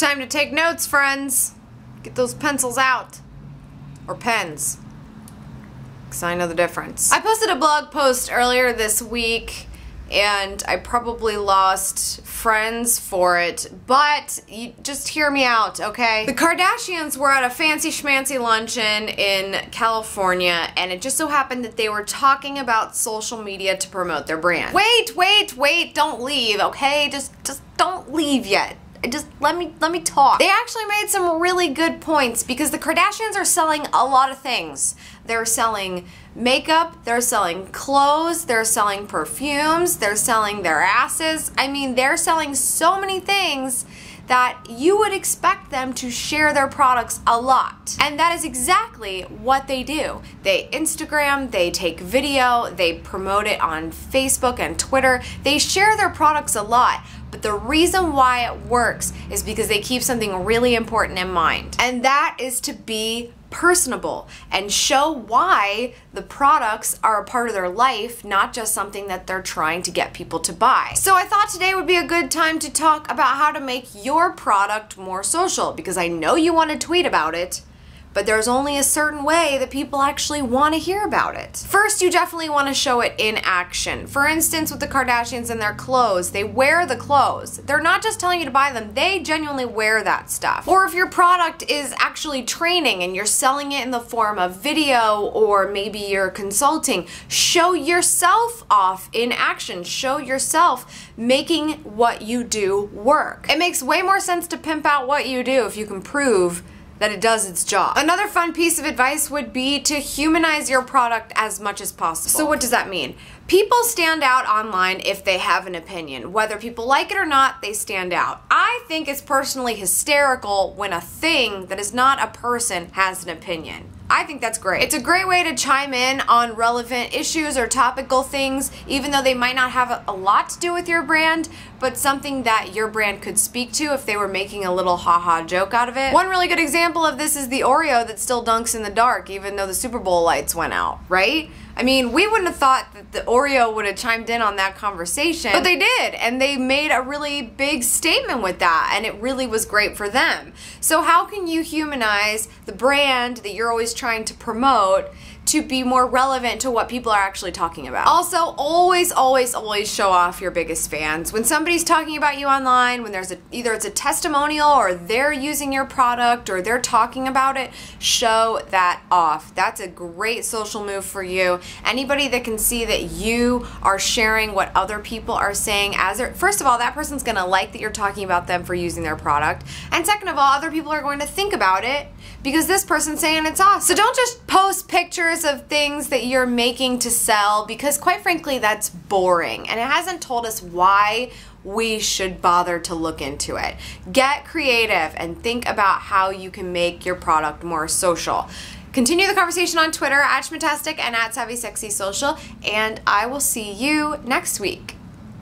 Time to take notes, friends. Get those pencils out. Or pens. Because I know the difference. I posted a blog post earlier this week, and I probably lost friends for it, but you just hear me out, okay? The Kardashians were at a fancy schmancy luncheon in California, and it just so happened that they were talking about social media to promote their brand. Wait, don't leave, okay? Just don't leave yet. Just let me talk. They actually made some really good points because the Kardashians are selling a lot of things. They're selling makeup, they're selling clothes, they're selling perfumes, they're selling their asses. I mean, they're selling so many things that you would expect them to share their products a lot. And that is exactly what they do. They Instagram, they take video, they promote it on Facebook and Twitter. They share their products a lot. But the reason why it works is because they keep something really important in mind. And that is to be personable and show why the products are a part of their life, not just something that they're trying to get people to buy. So I thought today would be a good time to talk about how to make your product more social, because I know you want to tweet about it, but there's only a certain way that people actually want to hear about it. First, you definitely want to show it in action. For instance, with the Kardashians and their clothes, they wear the clothes. They're not just telling you to buy them, they genuinely wear that stuff. Or if your product is actually training and you're selling it in the form of video, or maybe you're consulting, show yourself off in action. Show yourself making what you do work. It makes way more sense to pimp out what you do if you can prove that it does its job. Another fun piece of advice would be to humanize your product as much as possible. So what does that mean? People stand out online if they have an opinion. Whether people like it or not, they stand out. I think it's personally hysterical when a thing that is not a person has an opinion. I think that's great. It's a great way to chime in on relevant issues or topical things, even though they might not have a lot to do with your brand, but something that your brand could speak to if they were making a little haha joke out of it. One really good example of this is the Oreo that still dunks in the dark even though the Super Bowl lights went out, right? I mean, we wouldn't have thought that the Oreo would have chimed in on that conversation, but they did, and they made a really big statement with that, and it really was great for them. So how can you humanize the brand that you're always trying to promote to be more relevant to what people are actually talking about? Also, always show off your biggest fans. When somebody's talking about you online, when there's either it's a testimonial or they're using your product or they're talking about it, show that off. That's a great social move for you. Anybody that can see that you are sharing what other people are saying first of all, that person's gonna like that you're talking about them for using their product. And second of all, other people are going to think about it because this person's saying it's awesome. So don't just post pictures of things that you're making to sell, because quite frankly, that's boring and it hasn't told us why we should bother to look into it. Get creative and think about how you can make your product more social. Continue the conversation on Twitter @Schmittastic and @SavvySexySocial, and I will see you next week.